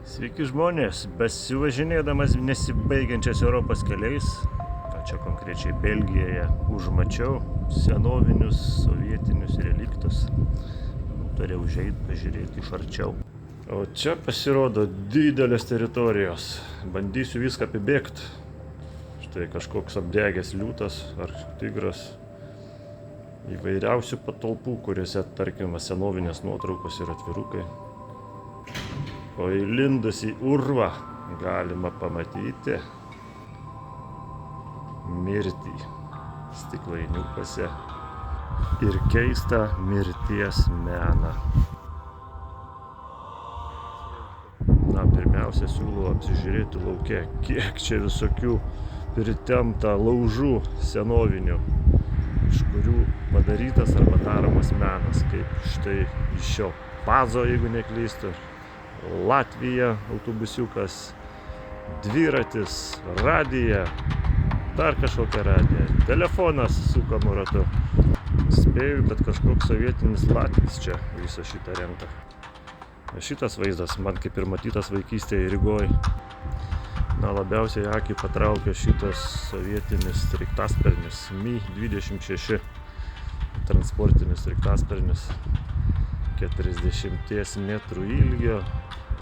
Sveiki žmonės, besivažinėdamas nesibaigiančias Europos keliais, čia konkrečiai Belgijoje, užmačiau senovinius sovietinius reliktus. Turėjau užeit, pažiūrėti iš arčiau. O čia pasirodo didelės teritorijos. Bandysiu viską apibėgti. Štai kažkoks apdegęs liūtas ar tigras. Įvairiausių patalpų, kuriuose, tarkim, senovinės nuotraukos ir atvirukai. O įlindus į urvą galima pamatyti mirtį stiklainiukuose ir keistą mirties meną. Pirmiausia, siūlau apsižiūrėti lauke, kiek čia visokių pritempta laužų senovinių, iš kurių padarytas arba daromas menas, kaip štai iš šio pazo, jeigu neklystu. Latvija, autobusiukas, dviratis, radija, dar kažkokia radija, telefonas sukamu ratu. Spėju, kad kažkoks sovietinis latvis čia visą šitą renka. Šitas vaizdas man kaip ir matytas vaikystėje Rygoj. Labiausiai akį patraukė šitas sovietinis sraigtasparnis Mi-26 transportinis sraigtasparnis 40 metrų ilgio,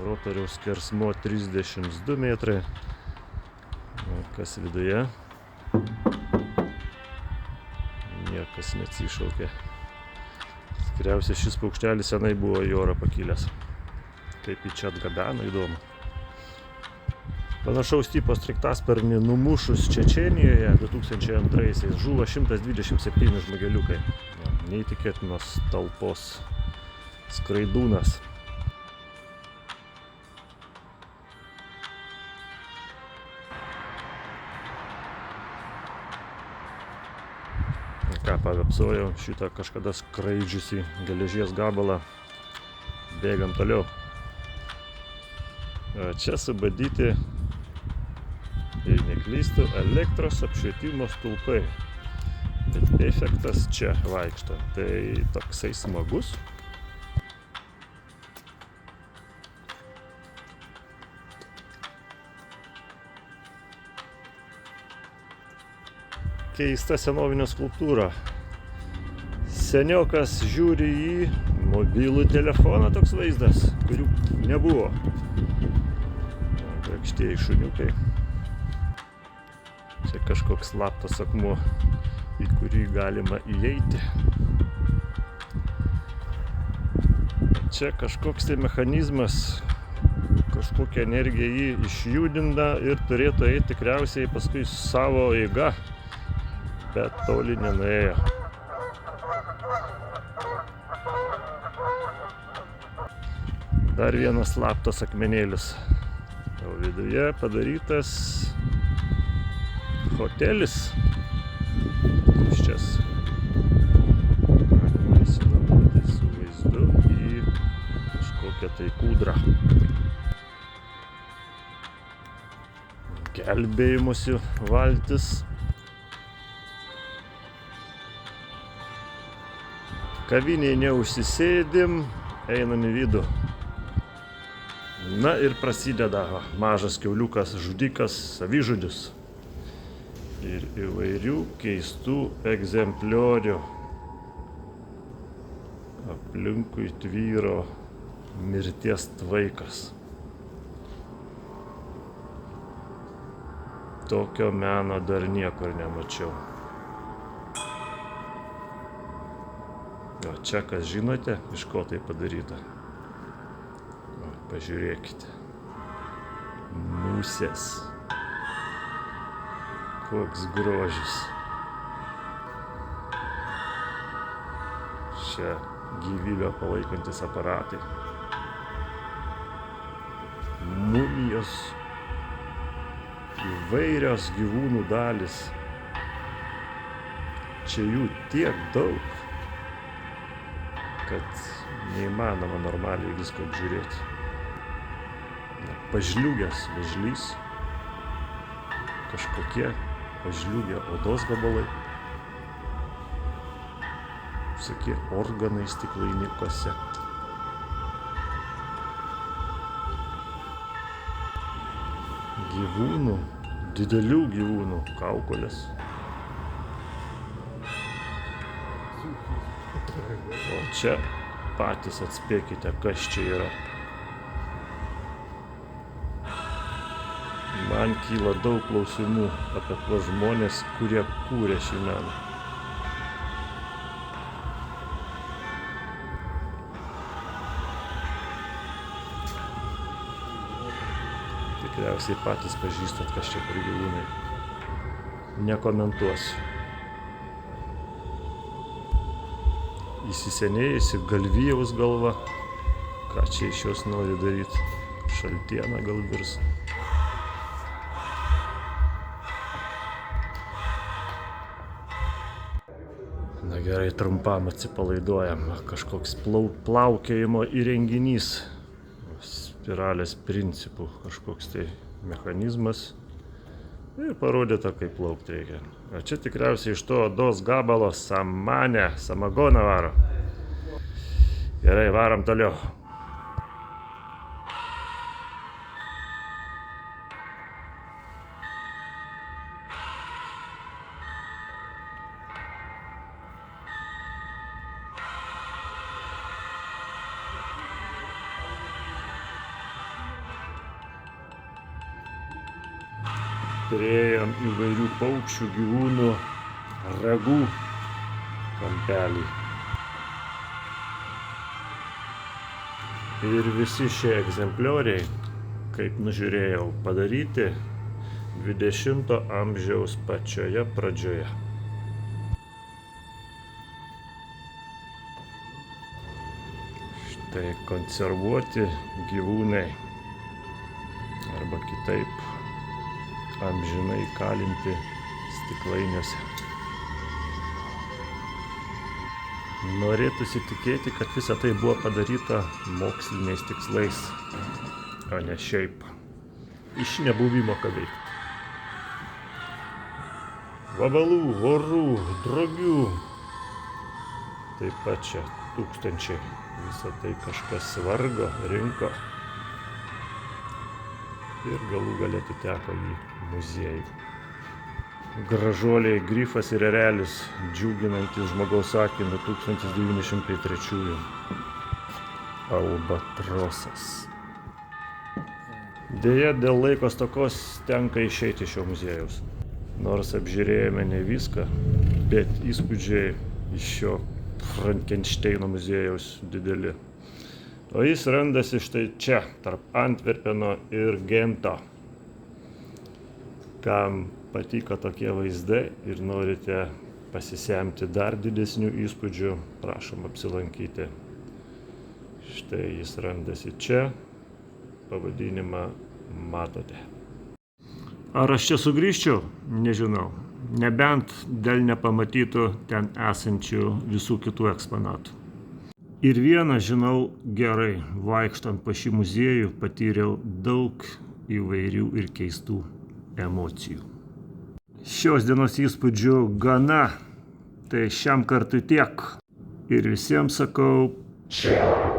rotoriaus skersmuo 32 metrai. Kas viduje? Niekas neatsišaukė. Tikriausiai šis paukštelis senai buvo į orą pakilęs. Kaip jį čia atgabeno, įdomu. Panašaus tipo sraigtasparnį numušus Čečėnijoje 2002-aisiais žuvo 127 žmogeliukai. Neįtikėtinos talpos skraidūnas. Ką pavepsojau šitą kažkada skraidžiusį geležies gabalą. Bėgam toliau. Čia subadyti, jei neklystu, elektros apšvietimo stulpai. Bet efektas čia vaikšto. Tai toksai smagus. Keista senovinė skulptūra. Seniokas žiūri į mobilų telefoną, toks vaizdas, kurių nebuvo. Grakštieji šuniukai. Čia kažkoks slaptas akmuo, į kurį galima įeiti. Čia kažkoks tai mechanizmas, kažkokia energija jį išjudina ir turėtų eiti tikriausiai paskui savo eiga, bet toli nenuėjo. Dar vienas slaptas akmenėlis. O viduje padarytas hotelis. Tuščias. Galima įsivaizduoti su vaizdu į kažkokią tai kūdrą. Gelbėjimosi valtis. Kavinėje neužsisėdim, einam į vidų. Na ir prasideda mažas kiauliukas, žudikas, savižudis. Ir įvairių keistų egzempliorių. Aplinkui tvyro mirties tvaikas. Tokio meno dar niekur nemačiau. O čia kas žinote, iš ko tai padaryta? Pažiūrėkite. Musės. Koks grožis. Čia gyvybę palaikantis aparatai. Mumijos. Įvairios gyvūnų dalys. Čia jų tiek daug, kad neįmanoma normaliai visko apžiūrėti. Pažliugęs vėžlys, kažkokie pažliugę odos gabalai, visokie organai stiklainiukuose. gyvūnų, didelių gyvūnų kaukolės. O čia patys atspėkite, kas čia yra. Man kyla daug klausimų apie tuos žmonės, kurie kūrė šį meną. Tikriausiai patys pažįstat, kas čia per gyvūnai. Nekomentuosiu. Įsisenėjusi galvijaus galva. Ką čia iš jos nori daryti? Šaltiena gal virs. Na gerai, trumpam atsipalaiduojam. Kažkoks plaukėjimo įrenginys. Spiralės principų kažkoks tai mechanizmas. Ir parodyta, kaip plaukti reikia. O čia tikriausiai iš to odos gabalo samagoną varo. Gerai, varom toliau. Turėjom įvairių paukščių, gyvūnų, ragų kampelį. Ir visi šie egzemplioriai, kaip nužiūrėjau, padaryti 20 amžiaus pačioje pradžioje. Štai konservuoti gyvūnai, arba kitaip amžinai kalinti stiklainiuose. Norėtųsi tikėti, kad visa tai buvo padaryta moksliniais tikslais, o ne šiaip iš nebuvimo ką veikti. Vabalų, vorų, drogių, taip pat čia tūkstančiai. Visą tai kažkas svargo, rinko ir galų gale atiteko į muziejų. Gražuoliai grifas ir erelis, džiuginantis žmogaus akį nuo 1903. Albatrosas. Deja, dėl laiko stokos tenka išeiti iš šio muziejaus. Nors apžiūrėjome ne viską, bet įspūdžiai iš šio Frankensteino muziejaus dideli. O jis randasi štai čia, tarp Antverpeno ir Gento. Kam patiko tokie vaizdai ir norite pasisemti dar didesnių įspūdžių, prašom apsilankyti. Štai jis randasi čia, pavadinimą matote. Ar aš čia sugrįžčiau? Nežinau. Nebent dėl nepamatytų ten esančių visų kitų eksponatų. Ir vieną žinau gerai, vaikštant po šį muziejų patyriau daug įvairių ir keistų emocijų. Šios dienos įspūdžių gana, tai šiam kartui tiek. Ir visiems sakau, čia.